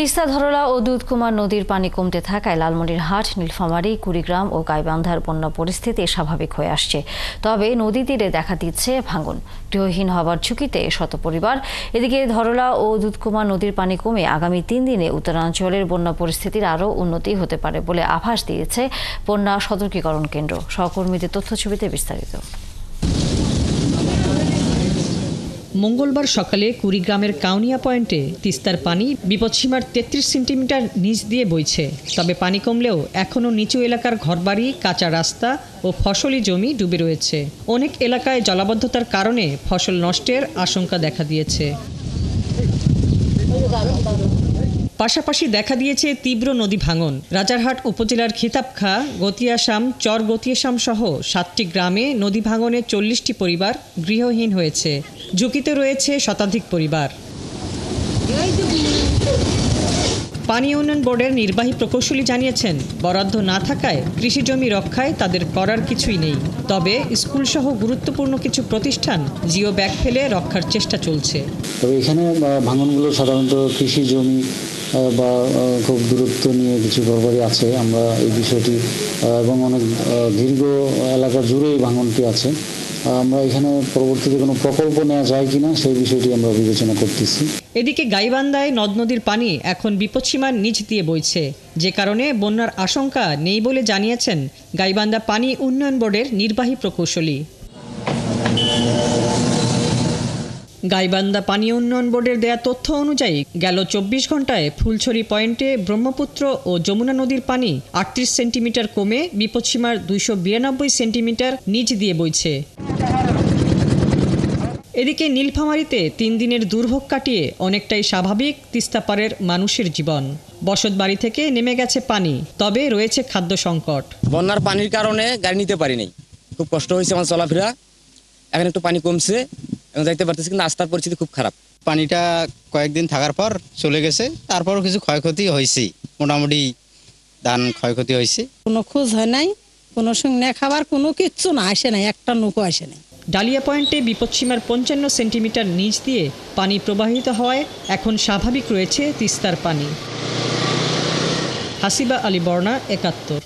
তিস্তা ধরলা ও দুধকুমার নদীর পানি কমতে থাকায় লালমনিরহাট, নীলফামারী, কুড়িগ্রাম ও গাইবান্ধার বন্যা পরিস্থিতি স্বাভাবিক হয়ে আসছে। তবে নদী তীরে দেখা দিচ্ছে ভাঙন, গৃহহীন হবার ঝুঁকিতে শত পরিবার। এদিকে ধরলা ও দুধকুমার নদীর পানি কমে আগামী 3 দিনে উত্তরাঞ্চলের বন্যা পরিস্থিতির আরও উন্নতি হতে পারে বলে আভাস দিয়েছে বন্যা সতর্কীকরণ কেন্দ্র। সহকর্মীদের তথ্যছবিতে বিস্তারিত। মঙ্গলবার সকালে কুড়িগ্রামের কাউনিয়া পয়েন্টে তিস্তার পানি বিপদসীমার 33 সেন্টিমিটার নিচ দিয়ে বইছে। তবে পানি কমলেও এখনও নিচু এলাকার ঘরবাড়ি, কাঁচা রাস্তা ও ফসলি জমি ডুবে রয়েছে। অনেক এলাকায় জলাবদ্ধতার কারণে ফসল নষ্টের আশঙ্কা দেখা দিয়েছে। পাশাপাশি দেখা দিয়েছে তীব্র নদী ভাঙন। রাজারহাট উপজেলার খিতাবখা, গতিয়াশাম, চর গতিয়াশাম সহ 7টি গ্রামে নদী ভাঙনে 40টি পরিবার গৃহহীন হয়েছে। ঝুঁকিতে রয়েছে শতাধিক পরিবার। পানি উন্নয়ন বোর্ডের নির্বাহী প্রকৌশলী জানিয়েছেন, বরাদ্দ না থাকায় কৃষি জমি রক্ষায় তাদের করার কিছুই নেই। তবে স্কুলসহ গুরুত্বপূর্ণ কিছু প্রতিষ্ঠান জিও ব্যাগ ফেলে রক্ষার চেষ্টা চলছে। তবে এখানে ভাঙনগুলো সাধারণত কৃষি জমি বা খুব দূরত্ব নিয়ে কিছু ঘরবাড়ি আছে। আমরা এই বিষয়টি এবং অনেক দীর্ঘ এলাকা জুড়েই ভাঙনটি আছে। আমরা এখানে পরবর্তীতে কোনো প্রকল্প নেওয়া যায় কিনা সেই বিষয়টি আমরা বিবেচনা করতেছি। এদিকে গাইবান্ধায় নদ নদীর পানি এখন বিপদসীমার নিচ দিয়ে বইছে, যে কারণে বন্যার আশঙ্কা নেই বলে জানিয়েছেন গাইবান্ধা পানি উন্নয়ন বোর্ডের নির্বাহী প্রকৌশলী। গাইবান্ধা পানি উন্নয়ন বোর্ডের দেয়া তথ্য অনুযায়ী গেল 24 ঘন্টায় ফুলছড়ি পয়েন্টে ব্রহ্মপুত্র ও যমুনা নদীর পানি 38 সেন্টিমিটার কমে বিপদসীমার 292 সেন্টিমিটার নিচ দিয়ে বইছে। এদিকে নীলফামারীতে 3 দিনের দুর্ভোগ কাটিয়ে অনেকটাই স্বাভাবিক তিস্তাপাড়ের মানুষের জীবন। বসতবাড়ি থেকে নেমে গেছে পানি, তবে রয়েছে খাদ্য সংকট। বন্যার পানির কারণে গাড়ি নিতে পারি নাই, খুব কষ্ট হয়েছে আমার চলাফেরা। এখন একটু পানি কমছে এবং যাইতে পারতেছি, কিন্তু রাস্তার পরিস্থিতি খুব খারাপ। পানিটা কয়েকদিন থাকার পর চলে গেছে, তারপরও কিছু ক্ষয়ক্ষতি হয়েছে। মোটামুটি ধান ক্ষয়ক্ষতি হয়েছে। কোনো খোঁজ হয় নাই, কোনো সঙ্গে খাবার কোনো কিচ্ছু না, আসে নাই, একটা নৌকো আসে নাই। ডালিয়া পয়েন্টে বিপদসীমার 55 সেন্টিমিটার নিচ দিয়ে পানি প্রবাহিত হওয়ায় এখন স্বাভাবিক রয়েছে তিস্তার পানি। হাসিবা আলী বর্ণা, 71।